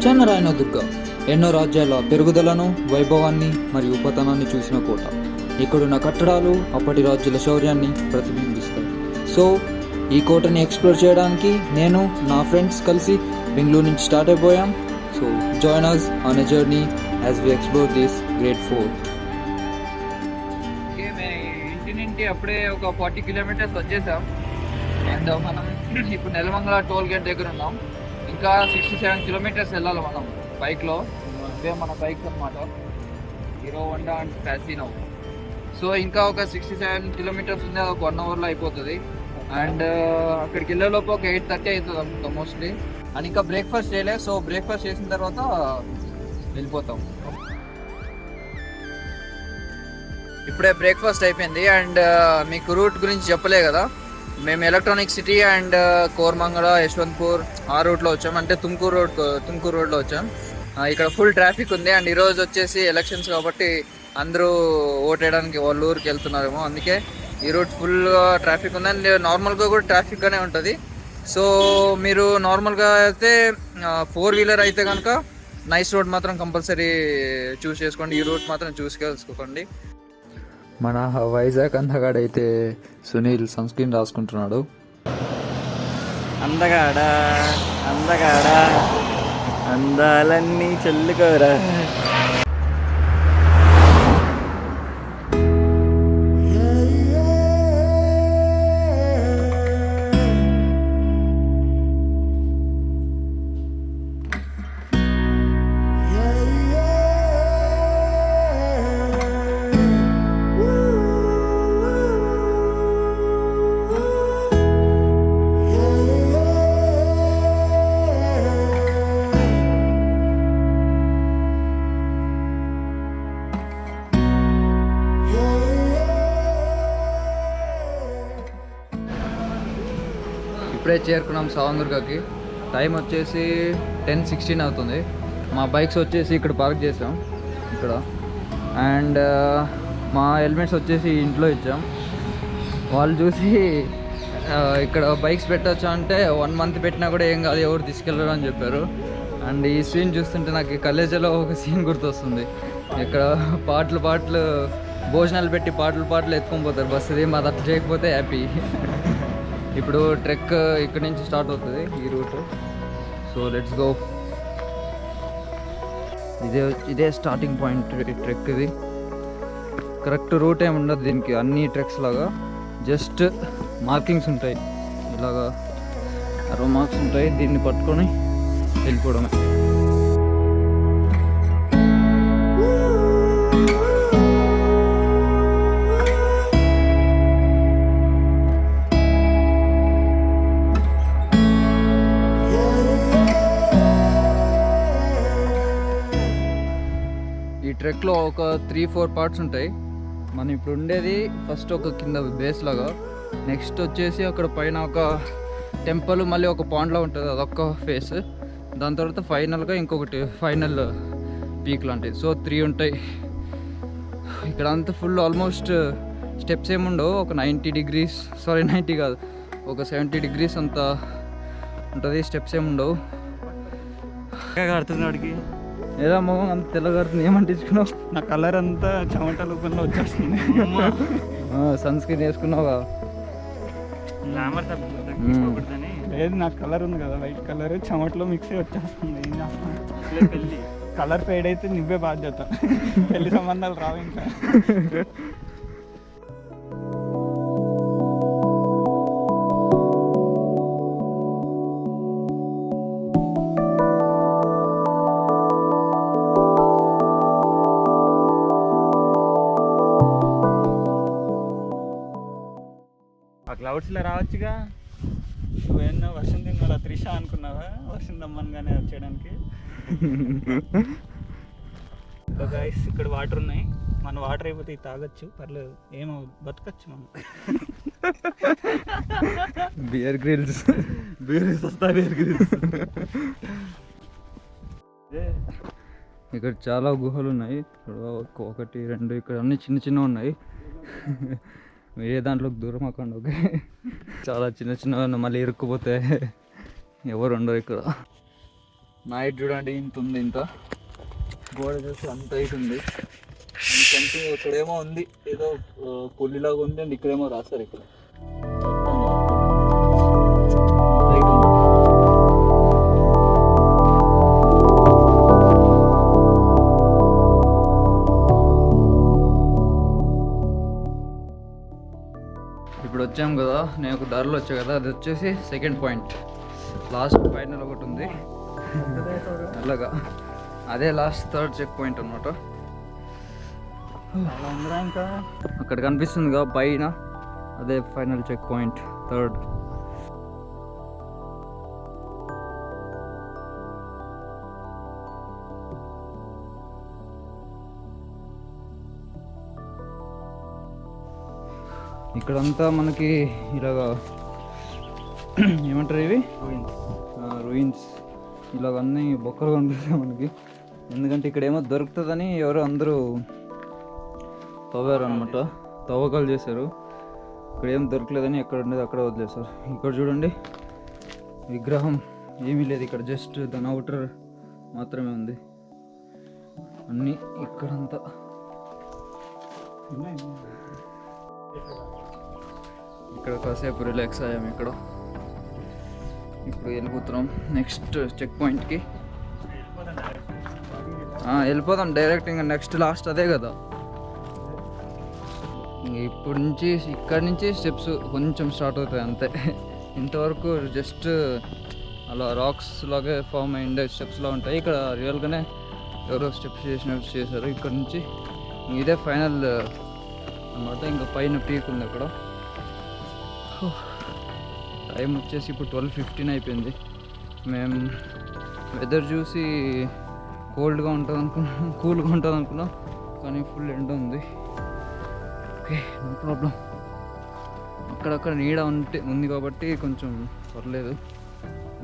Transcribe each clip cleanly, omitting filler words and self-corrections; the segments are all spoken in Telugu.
చెన్నరాయన దుర్గ ఎన్నో రాజ్యాల పెరుగుదలను, వైభవాన్ని మరియు ఉపతనాన్ని చూసిన కోట. ఇక్కడున్న కట్టడాలు అప్పటి రాజ్యాల శౌర్యాన్ని ప్రతిబింబిస్తాయి. సో ఈ కోటని ఎక్స్ప్లోర్ చేయడానికి నేను నా ఫ్రెండ్స్ కలిసి బెంగళూరు నుంచి స్టార్ట్ అయిపోయాం. So join us on a journey as we explore this great fort. ఇంటి నుండి అప్పుడే ఒక 40 కిలోమీటర్స్ వచ్చేసాం. అండ్ మనం ఇప్పుడు నెలమంగళ టోల్ గేట్ దగ్గర ఉన్నాం. ఇంకా 67 కిలోమీటర్స్ వెళ్ళాలి మనం బైక్లో. ఇవే మన బైక్స్ అనమాట, hero Honda and Fascino. So ఇంకా ఒక 67 కిలోమీటర్స్ ఉంది, అది ఒక 1 అవర్లో అయిపోతుంది. అండ్ అక్కడికి వెళ్ళేలోపు ఒక 8:30 అవుతుంది అనుకుంటాం మోస్ట్లీ. అండ్ ఇంకా బ్రేక్ఫాస్ట్ చేయలేదు, సో బ్రేక్ఫాస్ట్ చేసిన తర్వాత వెళ్ళిపోతాం. ఇప్పుడే బ్రేక్ఫాస్ట్ అయిపోయింది. అండ్ మీకు రూట్ గురించి చెప్పలే కదా, మేము electronic city and Koramangala, Yeshwanthpur ఆ రూట్లో వచ్చాం. అంటే తుమ్కూర్ రోడ్లో వచ్చాం. ఇక్కడ ఫుల్ ట్రాఫిక్ ఉంది. అండ్ ఈరోజు వచ్చేసి ఎలక్షన్స్ కాబట్టి అందరూ ఓట్ వేయడానికి వాళ్ళ ఊరికి వెళ్తున్నారేమో, అందుకే ఈ రూట్ ఫుల్గా ట్రాఫిక్ ఉంది. అండ్ నార్మల్గా కూడా ట్రాఫిక్గానే ఉంటుంది. సో మీరు నార్మల్గా అయితే 4 వీలర్ అయితే కనుక నైస్ రోడ్ మాత్రం కంపల్సరీ చూస్ చేసుకోండి. ఈ రూట్ మాత్రం చూసుకోండి. మన వైజాగ్ అందగాడైతే సునీల్ సన్ స్క్రీన్ రాసుకుంటున్నాడు. అందగాడా అందగాడా అందాలన్నీ చల్లుకోరా. ఇప్పుడే చేరుకున్నాం సావందుర్గకి. టైం వచ్చేసి 10:16 అవుతుంది. మా బైక్స్ వచ్చేసి ఇక్కడ పార్క్ చేసాం ఇక్కడ. అండ్ మా హెల్మెట్స్ వచ్చేసి ఇంట్లో ఇచ్చాం. వాళ్ళు చూసి ఇక్కడ బైక్స్ పెట్టచ్చు అంటే 1 మంత్ పెట్టినా కూడా ఏం కాదు, ఎవరు తీసుకెళ్ళరు అని చెప్పారు. అండ్ ఈ సీన్ చూస్తుంటే నాకు కాలేజీలో ఒక సీన్ గుర్తొస్తుంది. ఇక్కడ పాటలు భోజనాలు పెట్టి పాటలు ఎత్తుకొని పోతారు బస్సు. మాది అట్లా చేయకపోతే హ్యాపీ. ఇప్పుడు ట్రెక్ ఇక్కడ నుంచి స్టార్ట్ అవుతుంది ఈ రూట్. So let's go. ఇదే స్టార్టింగ్ పాయింట్ ట్రెక్. ఇది కరెక్ట్ రూట్ ఏమి ఉండదు దీనికి, అన్ని ట్రెక్స్ లాగా జస్ట్ మార్కింగ్స్ ఉంటాయి. ఇలాగా 60 మార్క్స్ ఉంటాయి, దీన్ని పట్టుకొని వెళ్ళిపోవడమే. ట్రెక్లో ఒక 3-4 పార్ట్స్ ఉంటాయి. మనం ఇప్పుడు ఉండేది ఫస్ట్ ఒక కింద బేస్ లాగా, నెక్స్ట్ వచ్చేసి అక్కడ పైన ఒక టెంపుల్, మళ్ళీ ఒక పాండ్లా ఉంటుంది, అదొక ఫేస్. దాని తర్వాత ఫైనల్గా ఇంకొకటి ఫైనల్ పీక్ లాంటిది. సో 3 ఉంటాయి ఇక్కడ. అంతా ఫుల్ ఆల్మోస్ట్ స్టెప్స్ ఏముండవు. ఒక 90 కాదు, ఒక 70 degrees అంతా ఉంటుంది. స్టెప్స్ ఏముండవు. కడుతున్నాడికి ఏదో మొహం అంత తెల్లగారుతుంది. ఏమంటించుకున్నావు? నా కలర్ అంతా చెమట రూపంలో వచ్చేస్తుంది. సన్ స్క్రీన్ వేసుకున్నావుగా. లేదు, నా కలర్ ఉంది కదా వైట్ కలర్, చెమటలో మిక్స్ వచ్చేస్తుంది. ఏం చేస్తాను, కలర్ ఫేడ్ అయితే నువ్వే బాధ్యత. పెళ్లి సంబంధాలు రావు ఇంకా. క్లౌడ్స్లో రావచ్చుగా. నువ్వేమో వర్షం తిన్నా త్రిష అనుకున్నావా? వర్షం దమ్మనగానే వచ్చేయడానికి. గైస్ ఇక్కడ వాటర్ ఉన్నాయి. మన వాటర్ అయిపోతే ఇది తాగొచ్చు, పర్లేదు, ఏమో బతకచ్చు మనం. బియర్ గ్రిల్స్ ఇక్కడ చాలా గుహలు ఉన్నాయి. 1, 2 ఇక్కడ అన్ని చిన్న ఉన్నాయి. ఏ దాంట్లోకి దూరం అవ్వకండి, ఓకే? చాలా చిన్న మళ్ళీ ఇరుక్కుపోతే ఎవరు ఉండరు ఇక్కడ. నైట్ చూడండి ఇంత ఉంది, ఇంత గోడ చూసి అంత హైట్ ఉంది. సంథింగ్ ఇక్కడేమో ఉంది ఏదో పుల్లిలాగా ఉంది అండ్ ఇక్కడేమో రాస్తారు ఇక్కడ. ఇప్పుడు వచ్చాం కదా, నేను ఒక దారిలో వచ్చా కదా, అది వచ్చేసి సెకండ్ పాయింట్, లాస్ట్ ఫైనల్ ఒకటి ఉంది అలాగా, అదే లాస్ట్ థర్డ్ చెక్ పాయింట్ అనమాట. ఇంకా అక్కడ కనిపిస్తుందిగా పైన, అదే ఫైనల్ చెక్ పాయింట్ థర్డ్. ఇక్కడంతా మనకి ఇలాగా ఏమంటారు ఇవి రూయిన్స్, ఇలాగ అన్నీ బొక్కలు కనిపిస్తాయి మనకి. ఎందుకంటే ఇక్కడ ఏమో దొరుకుతుందని ఎవరో అందరూ తవ్వారు అనమాట, తవ్వకాలు చేశారు. ఇక్కడ ఏం దొరకలేదని ఎక్కడ ఉండేది అక్కడ వదిలేశారు. ఇక్కడ చూడండి విగ్రహం ఏమీ లేదు, ఇక్కడ జస్ట్ దాని అవుటర్ మాత్రమే ఉంది. అన్నీ ఇక్కడంతా ఇక్కడ కాసేపు రిలాక్స్ అయ్యాము. ఇక్కడ ఇప్పుడు వెళ్ళిపోతున్నాం నెక్స్ట్ చెక్ పాయింట్కి. వెళ్ళిపోదాం డైరెక్ట్, ఇంకా నెక్స్ట్ లాస్ట్ అదే కదా. ఇప్పుడు నుంచి ఇక్కడ నుంచి స్టెప్స్ కొంచెం స్టార్ట్ అవుతాయి అంతే. ఇంతవరకు జస్ట్ అలా రాక్స్ లాగే ఫామ్ అయ్యిండే స్టెప్స్లో ఉంటాయి. ఇక్కడ రియల్గానే ఎవరో స్టెప్స్ చేసినట్టు చేశారు. ఇక్కడ నుంచి ఇదే ఫైనల్ అన్నమాట. ఇంకా పైన పీక్ ఉంది అక్కడ. టైం వచ్చేసి ఇప్పుడు 12:15 అయిపోయింది. మేము వెదర్ చూసి కోల్డ్గా ఉంటుంది అనుకున్నాం, కూల్గా ఉంటుంది అనుకున్నాం, కానీ ఫుల్ ఎండ ఉంది. Okay, no problem. అక్కడక్కడ నీడ ఉంది కాబట్టి కొంచెం పర్లేదు,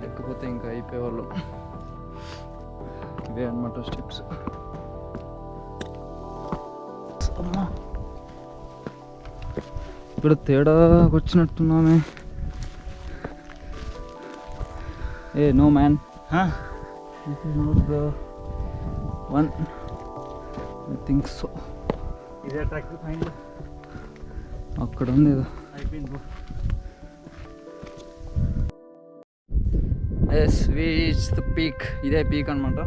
లేకపోతే ఇంకా అయిపోయేవాళ్ళం. ఇవే అన్నమాట స్టెప్స్. అమ్మా, ఇక్కడ తేడా వచ్చినట్టున్నామే. ఏ no man, this is not the one, I think so. ఇదే ట్రాక్ ఫైండ్ అక్కడ ఉంది ఏదో. అయిపోయింది. Yes, we reach the peak. ఇదే పీక్ అనమాట.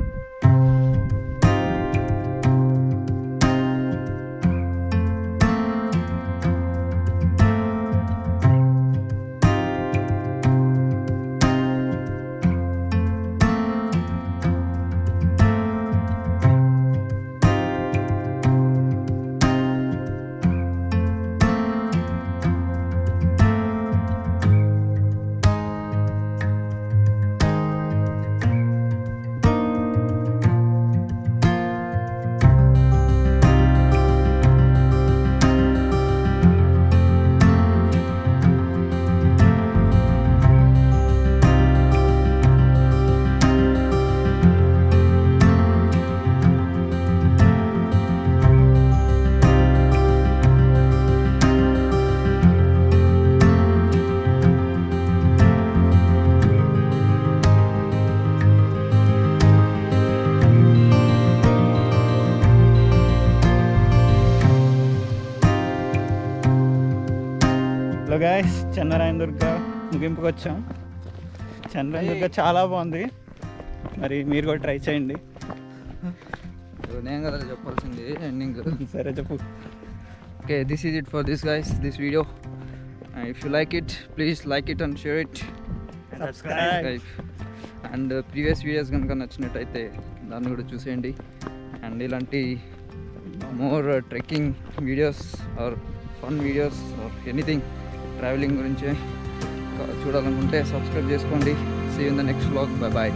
హలో గాయ్స్, చెన్నరాయన దుర్గ ముగింపుకి వచ్చాం. చెన్నరాయన దుర్గ చాలా బాగుంది, మరి మీరు కూడా ట్రై చేయండి. నేను కదా చెప్పాల్సింది ఎండింగ్. సరే చెప్పు. Okay, this is it for this guys, this video. If you like it, please like it and share it, subscribe. And previous videos కనుక నచ్చినట్టయితే దాన్ని కూడా చూసేయండి. అండ్ ఇలాంటి more trekking videos or fun videos or anything traveling గురించి చూడాలనుకుంటే సబ్స్క్రైబ్ చేసుకోండి. See you in the next vlog. Bye bye.